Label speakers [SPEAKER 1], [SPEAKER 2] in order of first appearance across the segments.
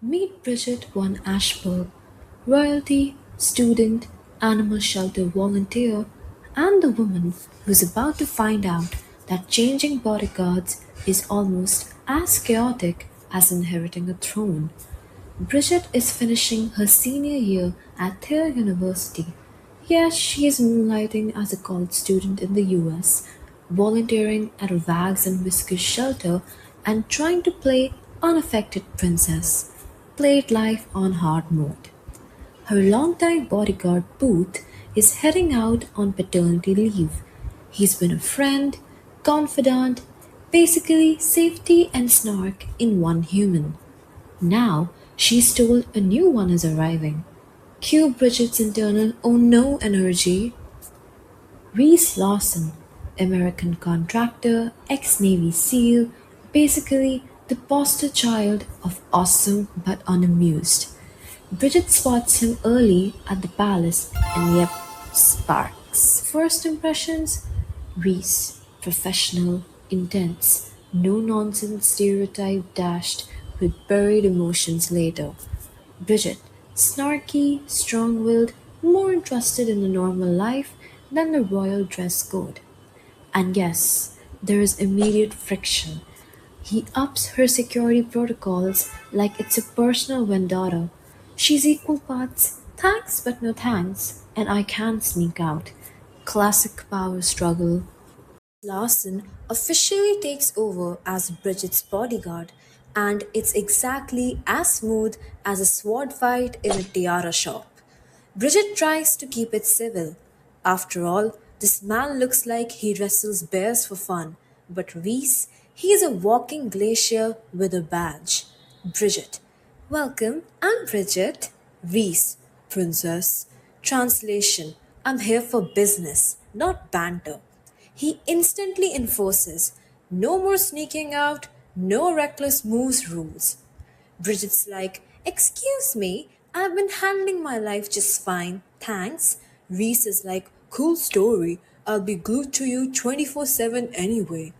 [SPEAKER 1] Meet Bridget von Ashburg, royalty, student, animal shelter volunteer, and the woman who's about to find out that changing bodyguards is almost as chaotic as inheriting a throne. Bridget is finishing her senior year at Thayer University. Yes, she is moonlighting as a college student in the US, volunteering at a Wags and Whiskers shelter and trying to play unaffected princess. Play it life on hard mode. Her longtime bodyguard Booth is heading out on paternity leave. He's been a friend, confidant, basically safety and snark in one human. Now she's told a new one is arriving. Cue Bridget's internal oh no energy. Reese Lawson, American contractor, ex Navy SEAL, basically the poster child of awesome but unamused. Bridget spots him early at the palace and yep, sparks. First impressions Reese, professional, intense, no nonsense stereotype dashed with buried emotions later. Bridget, snarky, strong willed, more interested in the normal life than the royal dress code. And yes, there is immediate friction. He ups her security protocols like it's a personal vendetta. She's equal parts thanks but no thanks, and I can't sneak out. Classic power struggle. Larson officially takes over as Bridget's bodyguard, and it's exactly as smooth as a sword fight in a tiara shop. Bridget tries to keep it civil. After all, this man looks like he wrestles bears for fun, but Reese, he is a walking glacier with a badge. Bridget. Welcome, I'm Bridget. Reese. Princess. Translation. I'm here for business, not banter. He instantly enforces no more sneaking out, no reckless moves rules. Bridget's like, excuse me, I've been handling my life just fine, thanks. Reese is like, cool story, I'll be glued to you 24/7 anyway.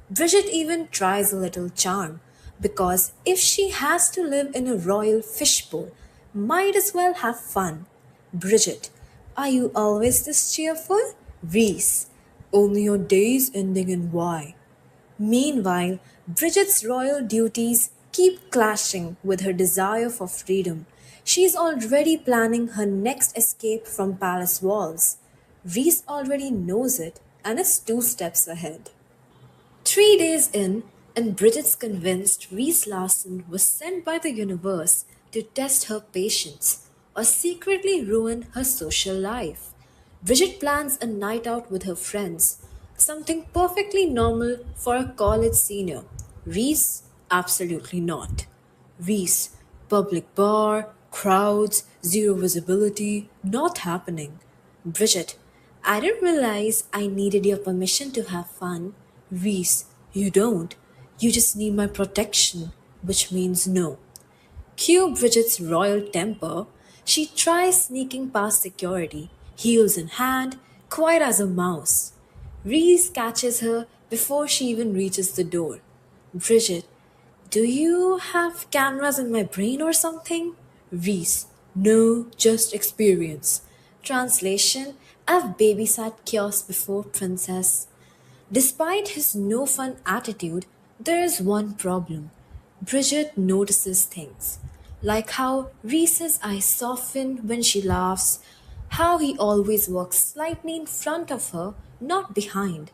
[SPEAKER 1] Bridget even tries a little charm, because if she has to live in a royal fishbowl, might as well have fun. Bridget, are you always this cheerful? Reese, only your days ending in Y. Meanwhile, Bridget's royal duties keep clashing with her desire for freedom. She is already planning her next escape from palace walls. Reese already knows it and is two steps ahead. 3 days in, and Bridget's convinced Reese Larson was sent by the universe to test her patience or secretly ruin her social life. Bridget plans a night out with her friends, something perfectly normal for a college senior. Reese, absolutely not. Reese, public bar, crowds, zero visibility, not happening. Bridget, I didn't realize I needed your permission to have fun. Reese, you don't. You just need my protection, which means no. Cue Bridget's royal temper. She tries sneaking past security, heels in hand, quiet as a mouse. Reese catches her before she even reaches the door. Bridget, do you have cameras in my brain or something? Reese, no, just experience. Translation, I've babysat kiosks before, princess. Despite his no fun attitude, there is one problem. Bridget notices things, like how Reese's eyes soften when she laughs, how he always walks slightly in front of her, not behind,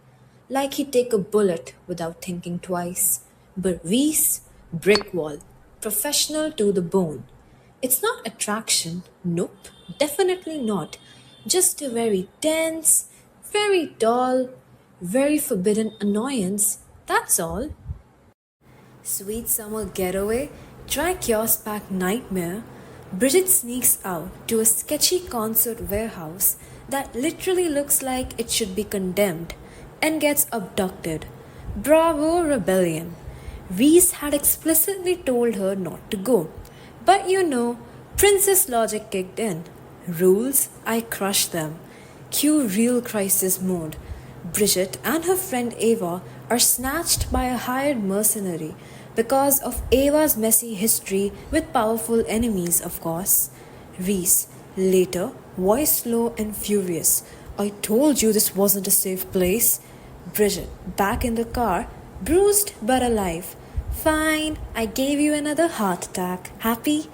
[SPEAKER 1] like he'd take a bullet without thinking twice. But Reese, brick wall, professional to the bone. It's not attraction, nope, definitely not. Just a very tense, very tall, very forbidden annoyance, that's all. Sweet summer getaway, dry kiosk pack nightmare. Bridget sneaks out to a sketchy concert warehouse that literally looks like it should be condemned and gets abducted. Bravo, rebellion. Reese had explicitly told her not to go. But princess logic kicked in. Rules, I crushed them. Cue real crisis mode. Bridget and her friend Ava are snatched by a hired mercenary, because of Ava's messy history with powerful enemies, of course. Reese, later, voice low and furious. I told you this wasn't a safe place. Bridget, back in the car, bruised but alive. Fine, I gave you another heart attack. Happy?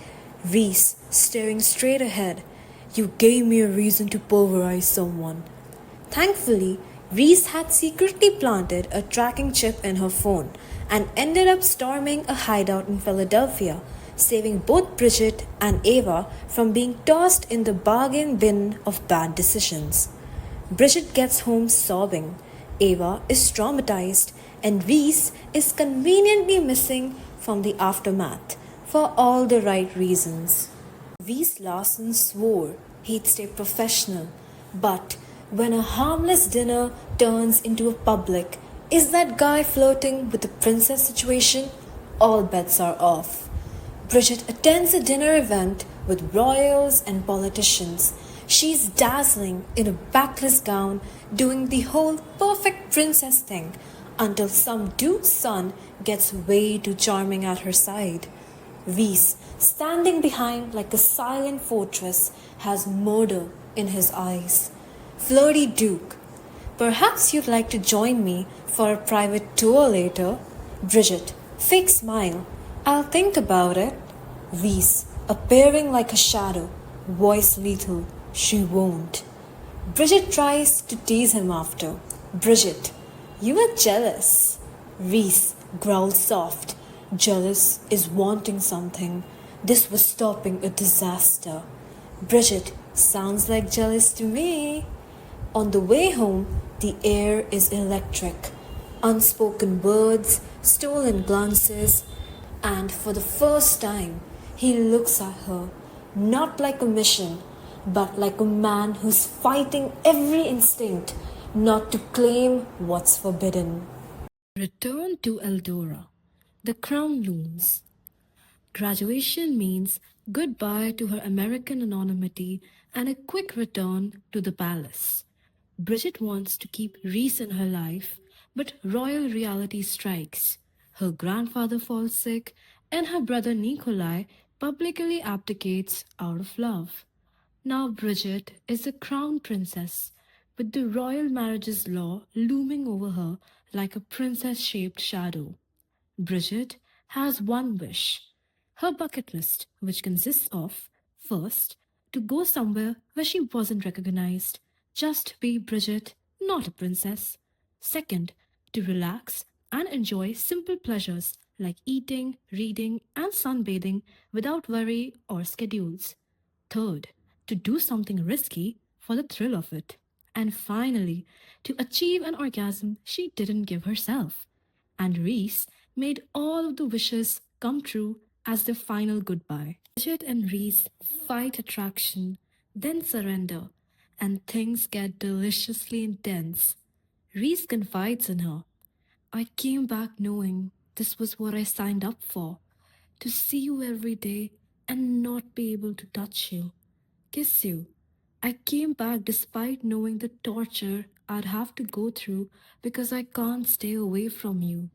[SPEAKER 1] Reese, staring straight ahead. You gave me a reason to pulverize someone. Thankfully, Reese had secretly planted a tracking chip in her phone and ended up storming a hideout in Philadelphia, saving both Bridget and Ava from being tossed in the bargain bin of bad decisions. Bridget gets home sobbing, Ava is traumatized, and Reese is conveniently missing from the aftermath for all the right reasons. Reese Larson swore he'd stay professional, but when a harmless dinner turns into a public, is that guy flirting with the princess situation? All bets are off. Bridget attends a dinner event with royals and politicians. She's dazzling in a backless gown, doing the whole perfect princess thing until some dude's son gets way too charming at her side. Reese, standing behind like a silent fortress, has murder in his eyes. Flirty Duke, perhaps you'd like to join me for a private tour later? Bridget, fake smile. I'll think about it. Reese, appearing like a shadow, voice lethal. She won't. Bridget tries to tease him after. Bridget, you are jealous. Reese growls soft. Jealous is wanting something. This was stopping a disaster. Bridget, sounds like jealous to me. On the way home, the air is electric. Unspoken words, stolen glances, and for the first time, he looks at her, not like a mission, but like a man who's fighting every instinct not to claim what's forbidden. Return to Eldora. The crown looms. Graduation means goodbye to her American anonymity and a quick return to the palace. Bridget wants to keep Reese in her life, but royal reality strikes. Her grandfather falls sick, and her brother Nikolai publicly abdicates out of love. Now Bridget is a crown princess, with the royal marriages law looming over her like a princess shaped shadow. Bridget has one wish, her bucket list, which consists of first, to go somewhere where she wasn't recognized, just be Bridget, not a princess. Second, to relax and enjoy simple pleasures like eating, reading, and sunbathing without worry or schedules. Third, to do something risky for the thrill of it. And finally, to achieve an orgasm she didn't give herself. And Reese made all of the wishes come true as their final goodbye. Bridget and Reese fight attraction, then surrender, and things get deliciously intense. Reese confides in her. I came back knowing this was what I signed up for, to see you every day and not be able to touch you, kiss you. I came back despite knowing the torture I'd have to go through because I can't stay away from you.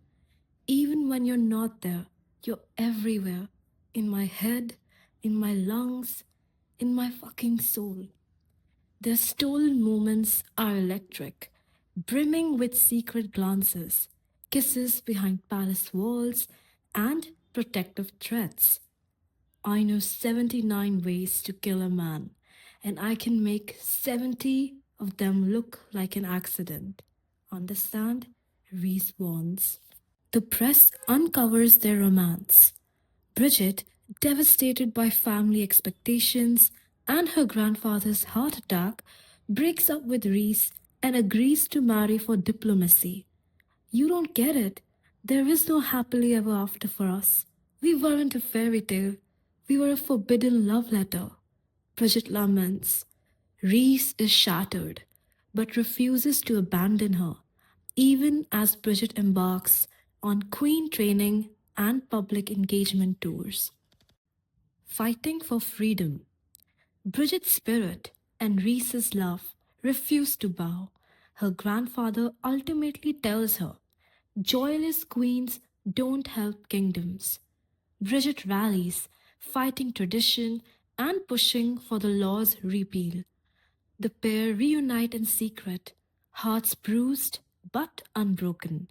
[SPEAKER 1] Even when you're not there, you're everywhere. In my head, in my lungs, in my fucking soul. Their stolen moments are electric, brimming with secret glances, kisses behind palace walls, and protective threats. I know 79 ways to kill a man, and I can make 70 of them look like an accident. Understand? Reese warns. The press uncovers their romance. Bridget, devastated by family expectations and her grandfather's heart attack, breaks up with Reese and agrees to marry for diplomacy. You don't get it. There is no happily ever after for us. We weren't a fairy tale. We were a forbidden love letter. Bridget laments. Reese is shattered, but refuses to abandon her, even as Bridget embarks on queen training and public engagement tours. Fighting for freedom. Bridget's spirit and Reese's love refuse to bow. Her grandfather ultimately tells her, joyless queens don't help kingdoms. Bridget rallies, fighting tradition and pushing for the law's repeal. The pair reunite in secret, hearts bruised but unbroken.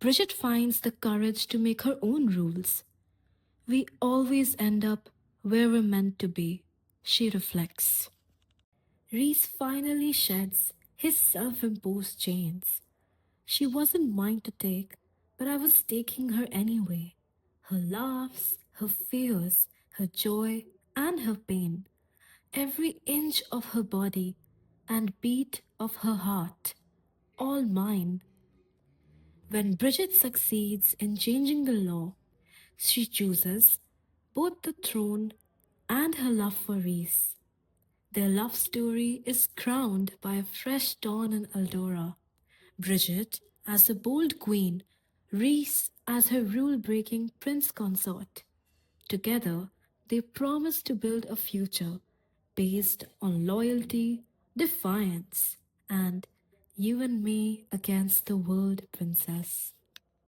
[SPEAKER 1] Bridget finds the courage to make her own rules. We always end up where we're meant to be, she reflects. Reese finally sheds his self imposed chains. She wasn't mine to take, but I was taking her anyway. Her laughs, her fears, her joy, and her pain. Every inch of her body and beat of her heart. All mine. When Bridget succeeds in changing the law, she chooses both the throne and her love for Reese. Their love story is crowned by a fresh dawn in Eldora. Bridget as the bold queen, Reese as her rule breaking prince consort. Together, they promise to build a future based on loyalty, defiance, and you and me against the world, princess.